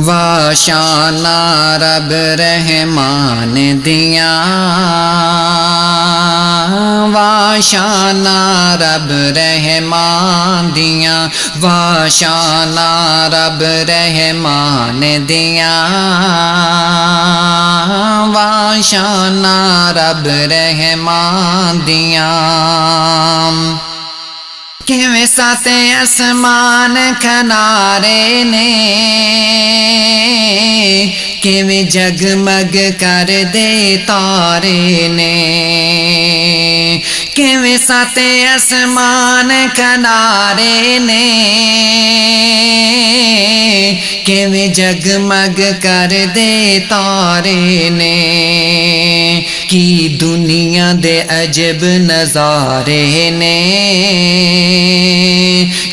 واشانا رب رحمان دیاں، واشانا رب رحمان دیاں، واشانا رب رحمان دیاں، واشانا رب رحمان دیاں۔ کیویں سات آسمان کنارے نے، کیویں جگمگ کر دے تارے نے، کیویں سات آسمان کنارے نے، کیویں جگمگ کر دے تارے نے، کی دنیا دے عجب نظارے نے،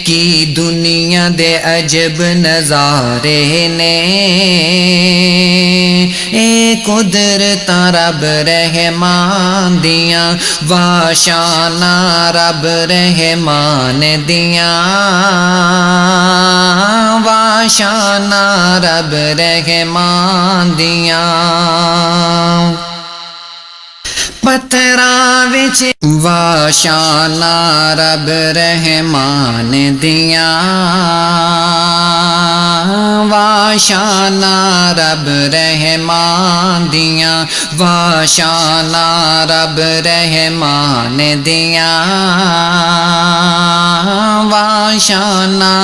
کی دنیا دے عجب نظارے نے، اے قدرت رب رحمان دیاں، واشانا رب رحمان دیاں، واشانا رب رحمان دیاں۔ پتھراں وچ واشانا رب رحمان دیاں، واشانا رب رحمان دیاں، واشانا رب رحمان دیاں، واشانا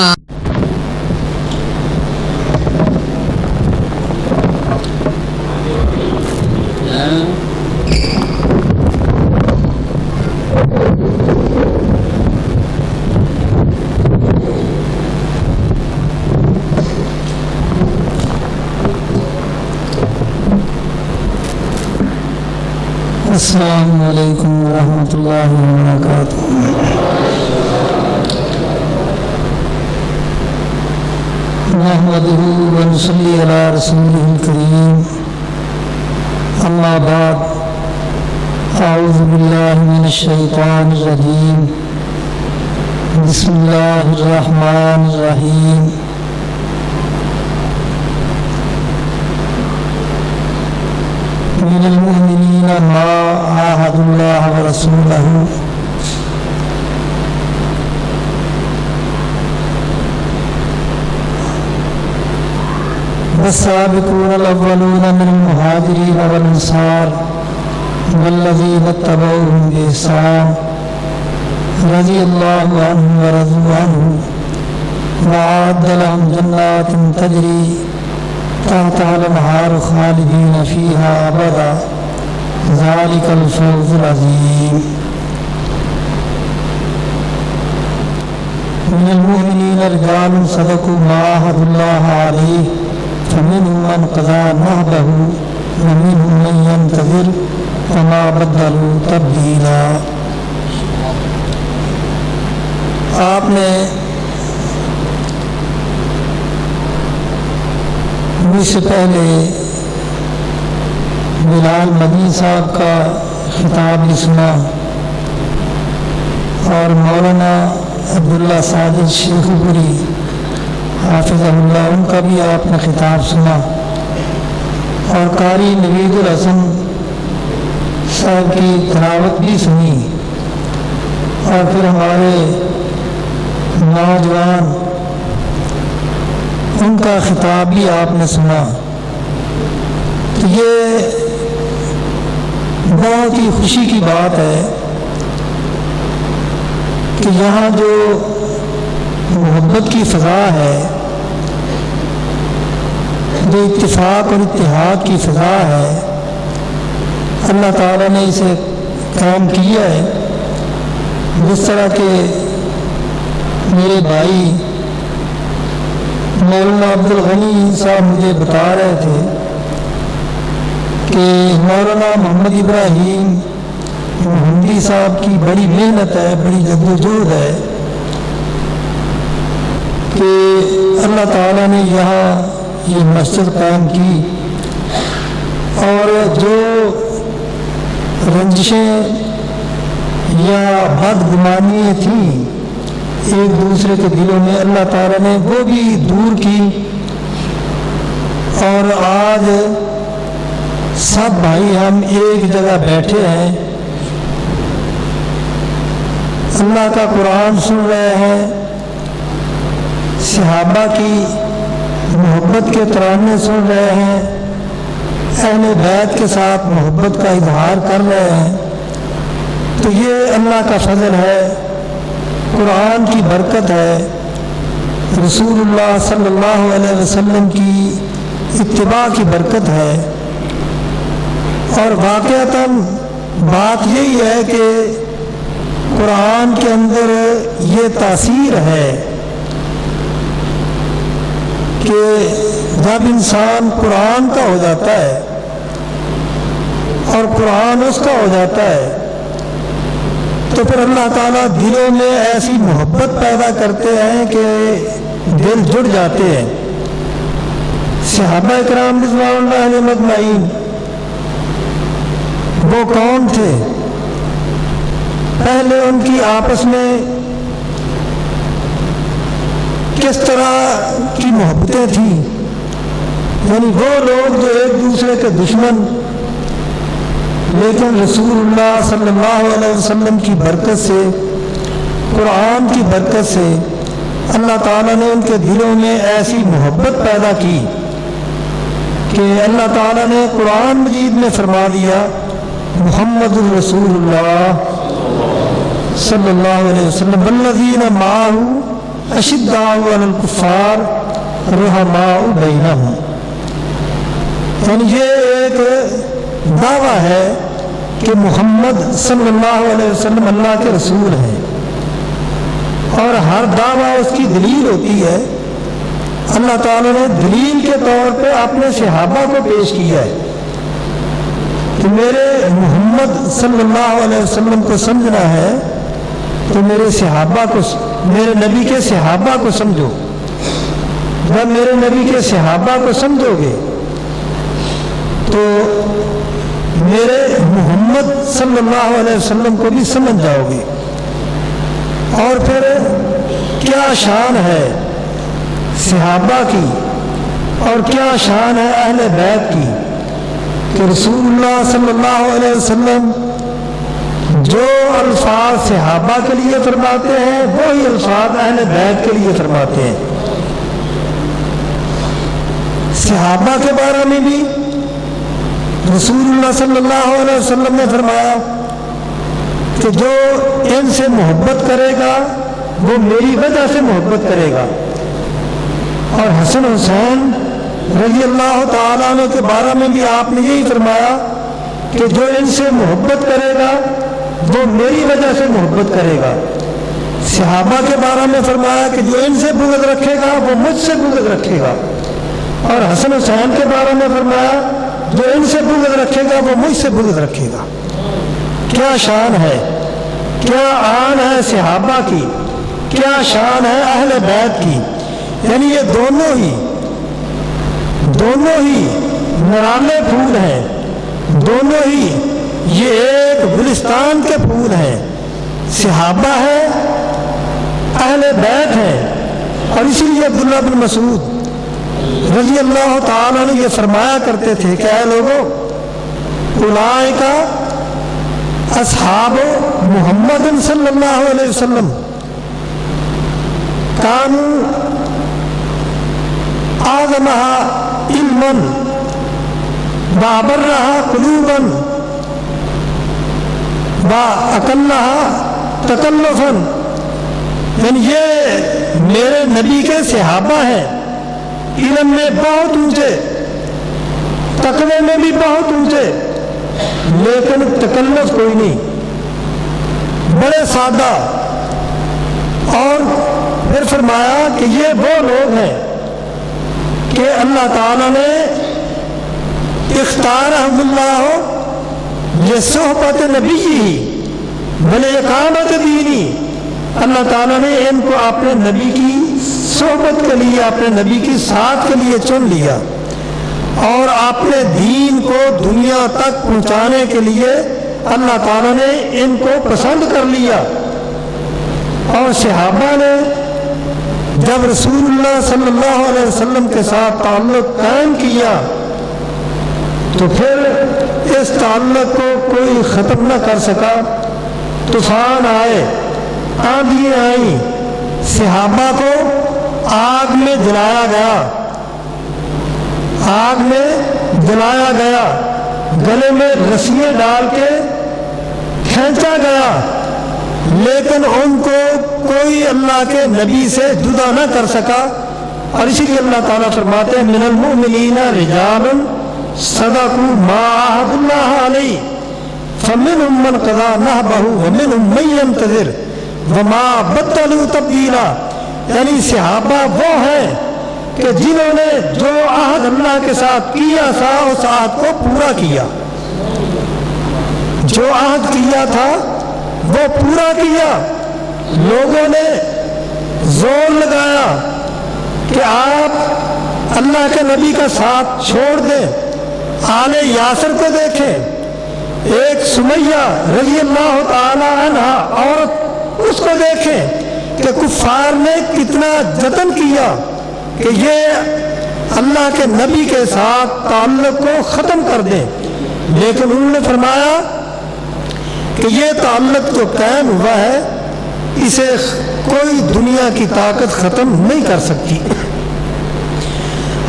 السلام علیکم ورحمۃ اللہ وبرکاتہ۔ نحمدہ ونصلی علی رسولہ الکریم، اما بعد، اعوذ باللہ من الشیطان الرجیم، بسم اللہ الرحمن الرحیم۔ من المؤمنین ما عاہدوا اللہ ورسولہ، والسابقون الاولون من المہاجرین والانصار والذین اتبعوهم بإحسان رضی اللہ عنہم ورضوا عنہ وأعد لهم جنات تجری تحتها الانہار خالدین فیہا ابدا ذلک الفوز العظیم۔ من المؤمنین رجال صدقوا ما عاہدوا اللہ علیہ فمنهم من قضى نحبه ومنهم من ينتظر وما بدلوا تبدیلا۔ آپ نے مجھ سے پہلے بلال مدنی صاحب کا خطاب بھی سنا اور مولانا عبداللہ ساجد شیخ پوری حافظہ اللہ ان کا بھی آپ نے خطاب سنا، اور قاری نوید الحسن صاحب کی تلاوت بھی سنی، اور پھر ہمارے نوجوان ان کا خطاب بھی آپ نے سنا۔ تو یہ بہت ہی خوشی کی بات ہے کہ یہاں جو محبت کی فضا ہے، جو اتفاق اور اتحاد کی فضا ہے، اللہ تعالیٰ نے اسے قائم کیا ہے۔ جس طرح کہ میرے بھائی مولانا عبدالغنی صاحب مجھے بتا رہے تھے کہ مولانا محمد ابراہیم محمدی صاحب کی بڑی محنت ہے، بڑی جدوجہد ہے کہ اللہ تعالیٰ نے یہاں یہ مسجد قائم کی، اور جو رنجشیں یا بدگمانیاں تھیں ایک دوسرے کے دلوں میں، اللہ تعالیٰ نے وہ بھی دور کی، اور آج سب بھائی ہم ایک جگہ بیٹھے ہیں، اللہ کا قرآن سن رہے ہیں، صحابہ کی محبت کے ترانے سن رہے ہیں، اہل بیت کے ساتھ محبت کا اظہار کر رہے ہیں، تو یہ اللہ کا فضل ہے، قرآن کی برکت ہے، رسول اللہ صلی اللہ علیہ وسلم کی اتباع کی برکت ہے۔ اور واقعتاً بات یہی ہے کہ قرآن کے اندر یہ تاثیر ہے کہ جب انسان قرآن کا ہو جاتا ہے اور قرآن اس کا ہو جاتا ہے تو پھر اللہ تعالیٰ دلوں میں ایسی محبت پیدا کرتے ہیں کہ دل جڑ جاتے ہیں۔ صحابہ کرام رضوان اللہ علیہم اجمعین وہ کون تھے؟ پہلے ان کی آپس میں کس طرح کی محبتیں تھیں، یعنی وہ لوگ جو ایک دوسرے کے دشمن، لیکن رسول اللہ صلی اللہ علیہ وسلم کی برکت سے، قرآن کی برکت سے اللہ تعالیٰ نے ان کے دلوں میں ایسی محبت پیدا کی کہ اللہ تعالیٰ نے قرآن مجید میں فرما دیا محمد الرسول اللہ صلی اللہ علیہ وسلم والذین معہ اشداء علی الکفار رحماء بینہم، یعنی یہ ایک دعویٰ ہے کہ محمد صلی اللہ علیہ وسلم اللہ کے رسول ہیں، اور ہر دعویٰ اس کی دلیل ہوتی ہے۔ اللہ تعالیٰ نے دلیل کے طور پہ اپنے صحابہ کو پیش کیا ہے کہ میرے محمد صلی اللہ علیہ وسلم کو سمجھنا ہے تو میرے صحابہ کو، میرے نبی کے صحابہ کو سمجھو۔ جب میرے نبی کے صحابہ کو سمجھو گے تو میرے محمد صلی اللہ علیہ وسلم کو بھی سمجھ جاؤ گے۔ اور پھر کیا شان ہے صحابہ کی اور کیا شان ہے اہل بیت کی کہ رسول اللہ صلی اللہ علیہ وسلم جو الفاظ صحابہ کے لیے فرماتے ہیں وہی الفاظ اہل بیت کے لیے فرماتے ہیں۔ صحابہ کے بارے میں بھی رسول اللہ صلی اللہ علیہ وسلم نے فرمایا کہ جو ان سے محبت کرے گا وہ میری وجہ سے محبت کرے گا، اور حسن حسین رضی اللہ تعالیٰ عنہ کے بارے میں بھی آپ نے یہی فرمایا کہ جو ان سے محبت کرے گا وہ میری وجہ سے محبت کرے گا۔ صحابہ کے بارے میں فرمایا کہ جو ان سے بغض رکھے گا وہ مجھ سے بغض رکھے گا، اور حسن حسین کے بارے میں فرمایا جو ان سے بغض رکھے گا وہ مجھ سے بغض رکھے گا۔ کیا شان ہے، کیا آن ہے صحابہ کی، کیا شان ہے اہل بیت کی، یعنی یہ دونوں ہی نرالے پھول ہیں، دونوں ہی یہ ایک گلستان کے پھول ہیں۔ صحابہ ہے، اہل بیت ہے، اور اسی لیے عبداللہ بن مسعود رضی اللہ تعالیٰ نے یہ فرمایا کرتے تھے کہ اے لوگوں، اولئک اصحاب محمد صلی اللہ علیہ وسلم کانوا اعظمها علما وابرها قلوبا واقلها تکلفا، یعنی یہ میرے نبی کے صحابہ ہیں، علم میں بہت اونچے، تقوی میں بھی بہت اونچے، لیکن تکلف کوئی نہیں، بڑے سادہ۔ اور پھر فرمایا کہ یہ وہ لوگ ہیں کہ اللہ تعالیٰ نے اختارہم اللہ لصحبت نبی ولاقامت دینی، اللہ تعالیٰ نے ان کو اپنے نبی کی صحبت کے لیے، اپنے نبی کی ساتھ کے لیے چن لیا، اور اپنے دین کو دنیا تک پہنچانے کے لیے اللہ تعالیٰ نے ان کو پسند کر لیا۔ اور صحابہ نے جب رسول اللہ صلی اللہ علیہ وسلم کے ساتھ تعلق قائم کیا تو پھر اس تعلق کو کوئی ختم نہ کر سکا. طوفان آئے، آندھیاں آئیں، صحابہ کو آگ میں جلایا گیا، آگ میں جلایا گیا، گلے میں رسیاں ڈال کے کھینچا گیا، لیکن ان کو کوئی اللہ کے نبی سے جدا نہ کر سکا. اور اسی لیے اللہ تعالیٰ فرماتے ہیں من المؤمنین رجال صدقوا ما عاهدوا اللہ علیہ فمنهم من قضى نحبه ومنهم من ينتظر وما بدلوا تبدیلا. یعنی صحابہ وہ ہیں کہ جنہوں نے جو عہد اللہ کے ساتھ کیا تھا اس عہد کو پورا کیا، جو عہد کیا تھا وہ پورا کیا. لوگوں نے زور لگایا کہ آپ اللہ کے نبی کا ساتھ چھوڑ دیں. آل یاسر کو دیکھیں، ایک سمیہ رضی اللہ تعالی عنہ عورت، اس کو دیکھیں کہ کفار نے کتنا جتن کیا کہ یہ اللہ کے نبی کے ساتھ تعلق کو ختم کر دیں، لیکن انہوں نے فرمایا کہ یہ تعلق جو قائم ہوا ہے اسے کوئی دنیا کی طاقت ختم نہیں کر سکتی.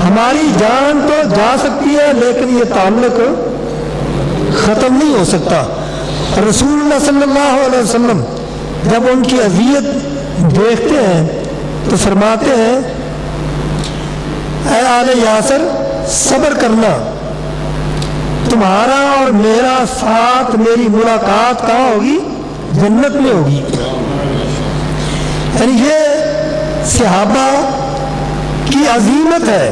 ہماری جان تو جا سکتی ہے لیکن یہ تعلق ختم نہیں ہو سکتا. رسول اللہ صلی اللہ علیہ وسلم جب ان کی اذیت دیکھتے ہیں تو فرماتے ہیں اے آل یاسر صبر کرنا، تمہارا اور میرا ساتھ، میری ملاقات کہاں ہوگی؟ جنت میں ہوگی. یعنی یہ صحابہ کی عظیمت ہے.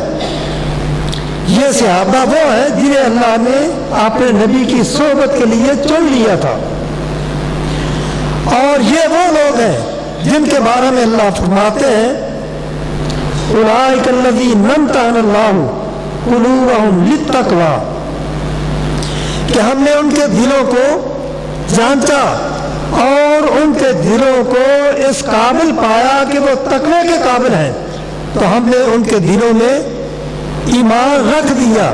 یہ صحابہ وہ ہیں جنہیں اللہ نے اپنے نبی کی صحبت کے لیے چن لیا تھا، اور یہ وہ لوگ ہیں جن کے بارے میں اللہ فرماتے ہیں اولئک الذین امتحن اللہ قلوبہم للتقوی، کہ ہم نے ان کے دلوں کو جانچا اور ان کے دلوں کو اس قابل پایا کہ وہ تقوی کے قابل ہیں، تو ہم نے ان کے دلوں میں ایمان رکھ دیا،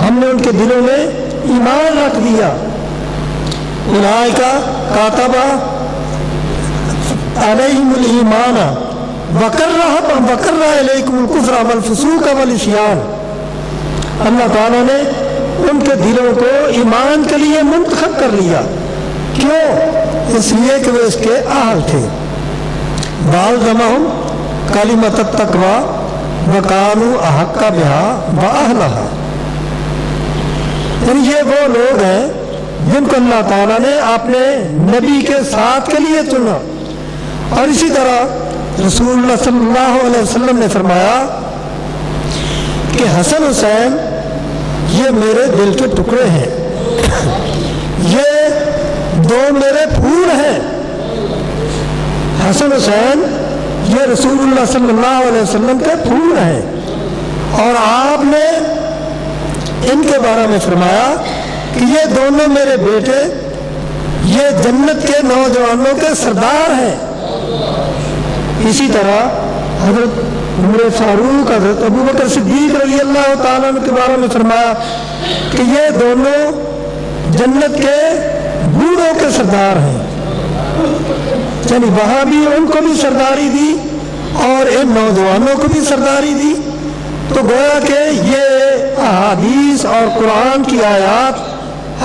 ہم نے ان کے دلوں میں ایمان رکھ دیا. اولئک کاتب علیہم الایمان وکرہ الیکم الکفر والفسوق والعصیان. اللہ تعالیٰ نے ان کے دلوں کو ایمان کے لیے منتخب کر لیا. کیوں؟ اس لیے کہ وہ اس کے اہل تھے. وَأَلْزَمَهُمْ کلمۃ التقویٰ وَكَانُوا أَحَقَّ بِهَا وَأَهْلَهَا. یعنی یہ وہ لوگ ہیں جن کو اللہ تعالیٰ نے اپنے نبی کے ساتھ کے لیے چنا. اور اسی طرح رسول اللہ صلی اللہ علیہ وسلم نے فرمایا کہ حسن حسین یہ میرے دل کے ٹکڑے ہیں، یہ دو میرے پھول ہیں. حسن حسین یہ رسول اللہ صلی اللہ علیہ وسلم کے پھول ہیں، اور آپ نے ان کے بارے میں فرمایا کہ یہ دونوں میرے بیٹے یہ جنت کے نوجوانوں کے سردار ہیں. اسی طرح حضرت عمر فاروق، حضرت ابوبکر صدیق رضی اللہ تعالیٰ عنہ کے بارے میں فرمایا کہ یہ دونوں جنت کے بوڑھوں کے سردار ہیں. یعنی وہاں بھی ان کو بھی سرداری دی اور ان نوجوانوں کو بھی سرداری دی. تو گویا کہ یہ احادیث اور قرآن کی آیات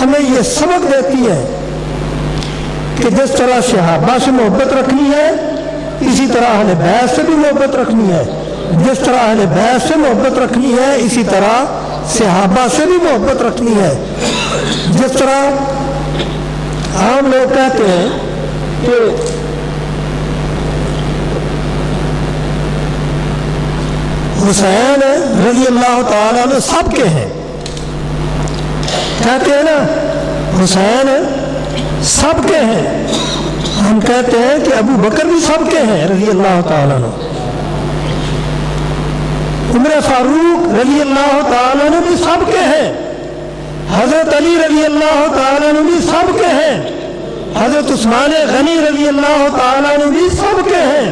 ہمیں یہ سبق دیتی ہے کہ جس طرح صحابہ سے محبت رکھنی ہے اسی طرح اہل بیت سے بھی محبت رکھنی ہے، جس طرح اہل بیت سے محبت rکھنی ہے اسی طرح صحابہ سے بھی محبت رکھنی ہے. جس طرح عام لوگ کہتے ہیں کہ حسین رضی اللہ تعالیٰ عنہ سب کے ہیں، کہتے ہیں نا حسین سب کے ہیں. ہم کہتے ہیں کہ ابو بکر بھی سب کے ہیں رضی اللہ تعالیٰ عنہ، عمر فاروق رضی اللہ تعالیٰ عنہ بھی سب کے ہیں، حضرت علی رضی اللہ تعالیٰ عنہ بھی سب کے ہیں، حضرت عثمان غنی رضی اللہ تعالیٰ عنہ بھی سب کے ہیں.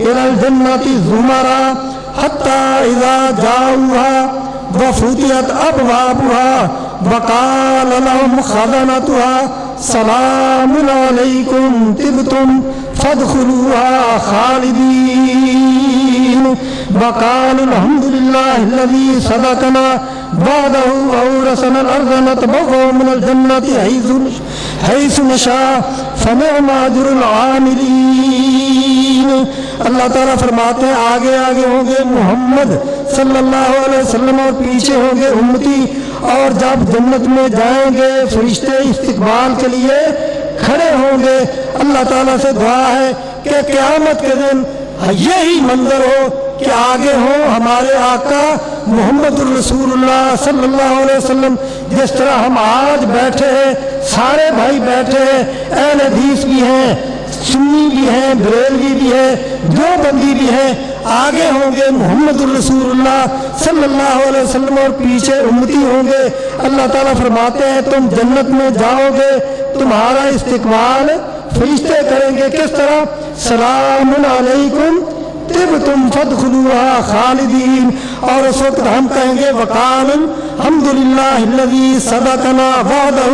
إلى الجنة زمرا حتى إذا جاءوها وفتحت أبوابها وقال لهم خزنتها سلام عليكم طبتم فادخلوها خالدين وقالوا الحمد لله الذي صدقنا وعده وأورثنا الأرض نتبوأ من الجنة حيث نشاء فنعم أجر العاملين. اللہ تعالیٰ فرماتے ہیں آگے آگے ہوں گے محمد صلی اللہ علیہ وسلم اور پیچھے ہوں گے امتی، اور جب جنت میں جائیں گے فرشتے استقبال کے لیے کھڑے ہوں گے. اللہ تعالیٰ سے دعا ہے کہ قیامت کے دن یہی منظر ہو کہ آگے ہوں ہمارے آقا محمد الرسول اللہ صلی اللہ علیہ وسلم. جس طرح ہم آج بیٹھے ہیں، سارے بھائی بیٹھے ہیں، اہل حدیث بھی ہیں، سنی بھی ہیں، بریلوی بھی ہے، دیوبندی بھی ہے، آگے ہوں گے محمد الرسول اللہ صلی اللہ علیہ وسلم اور پیچھے امتی ہوں گے. اللہ تعالیٰ فرماتے ہیں تم جنت میں جاؤ گے، تمہارا استقبال فرشتے کریں گے. کس طرح؟ سلام علیکم طبتم فادخلوها خالدین. اور اس وقت ہم کہیں گے وقال الحمد للہ الذی صدقنا وعدہ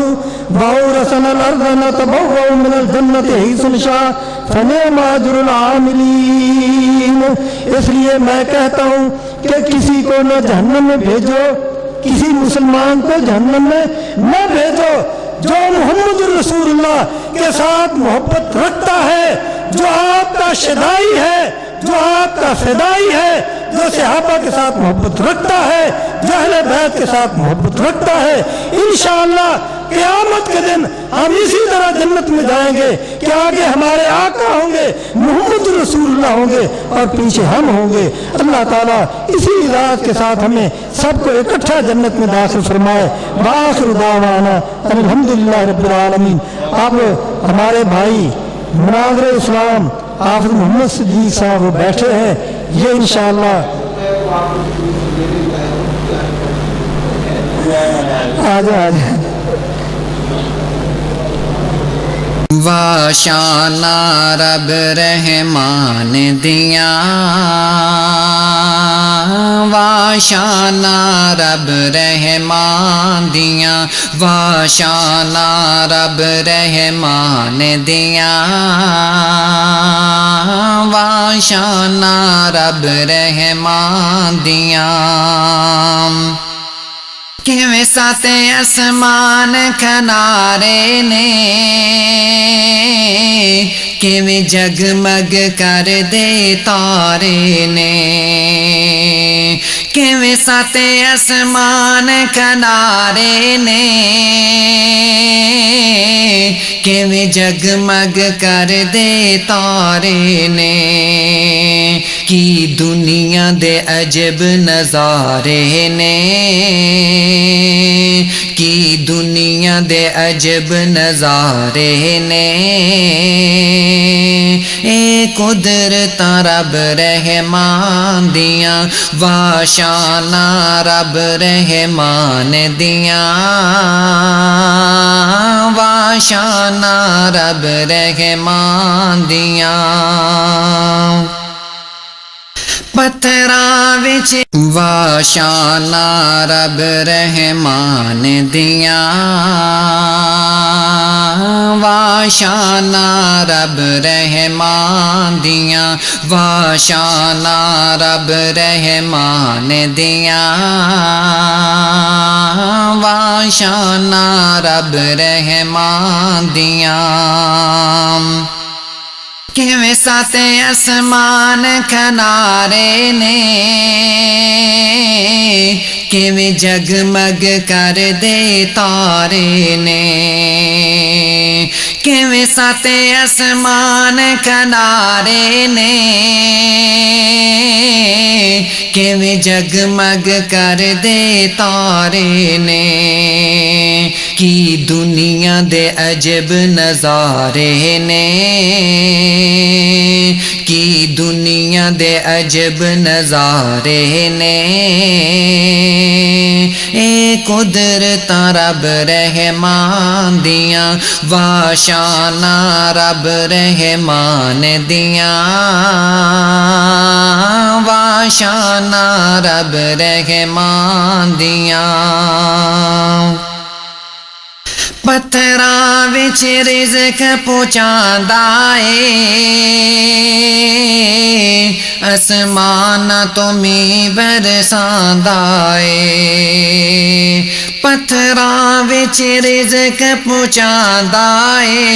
وأورثنا الأرض نتبوأ من الجنة حيث نشاء فنعم أجر العاملين. اس لیے میں کہتا ہوں کہ کسی کو نہ جہنم میں بھیجو، کسی مسلمان کو جہنم میں نہ بھیجو. جو محمد الرسول اللہ کے ساتھ محبت رکھتا ہے، جو آپ کا شدائی ہے، جو آپ کا فدائی ہے، جو صحابہ کے ساتھ محبت رکھتا ہے، جو اہل بیت کے ساتھ محبت رکھتا ہے، انشاءاللہ قیامت کے دن ہم اسی طرح جنت میں جائیں گے کہ آگے ہمارے آقا ہوں گے، محمد رسول اللہ ہوں گے اور پیچھے ہم ہوں گے. اللہ تعالیٰ اسی ذات کے ساتھ ہمیں سب کو اکٹھا جنت میں داخل فرمائے. وآخر دعوانا الحمدللہ رب العالمین. اب ہمارے بھائی مناظر اسلام حافظ محمد صدیق صاحب وہ بیٹھے ہیں، یہ انشاءاللہ آجا واشانا رب رحمان دیاں، واشانا رب رحمان دیاں، واشانا رب رحمان دیاں، واشانا رب رحمان دیاں. کیویں ساتے آسمان کنارے نے، کیویں جگمگ کر دے تارے نے، کیویں ساتے آسمان کنارے نے، کیویں جگمگ کر دے تارے نے. کی دنیا دے عجب نظارے نے، کی دنیا دے عجب نظارے نے. اے قدرت رب رحمان دیاں، واشانا رب رحمان دیاں، واشانا رب رحمان دیاں. پتھراں وچ واشانا رب رحمان دیاں، واشانا رب رحمان دیاں، واشانا رب رحمان دیاں، واشانا رب رحمان دیاں. کیویں ساتے آسمان کنارے نے، کیویں جگمگ کر دے تارے نے، کیویں ساتے آسمان کنارے نے، کیویں جگمگ کر دے تارے نے. کی دنیا دے عجب نظارے نے، کی دنیا دے عجب نظارے نے. اے قدرتاں رب رحمان دیاں واشاناں رب رحمان دیاں واشاناں رب رحمان دیاں پتھراں وچ رزق پہنچاندا اے اسماناں تو می برساندا اے پتھراں وچ رزق پہنچاندا اے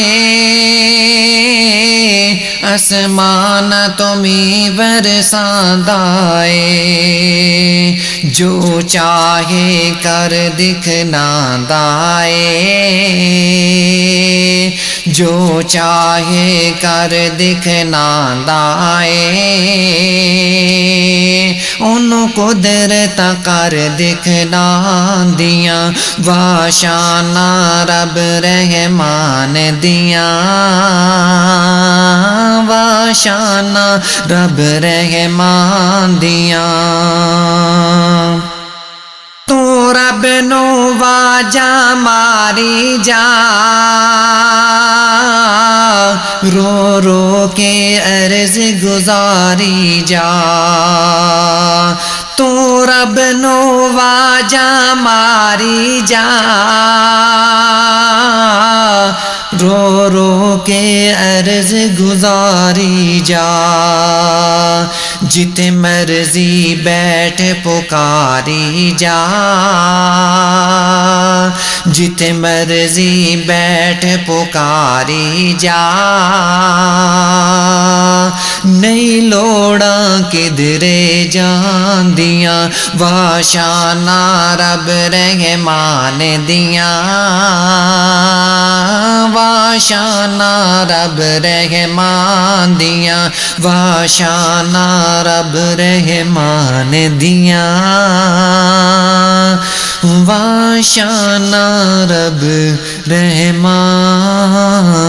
اسماناں تو می برساندا اے جو چاہے کر دکھلاندا اے جو چاہے کر دکھلاندا اے انہوں قدرتاں کر دکھلاندیاں واشاناں رب رحمان دیاں واشاناں رب رحمان دیاں تو رب نو واجا ماری جا رو رو کے عرض گزاری جا تو رب نو واجا ماری جا رو رو کے عرض گزاری جا جت مرضی بیٹھ پکاری جا جت مرضی بیٹھ پکاری جا نہیں لوڑاں کدھرے جاندیاں واشاناں رب رحمان دیاں واشاناں رب رحمان دیاں واشاناں رب رحمان دیاں واشاناں رب رحمان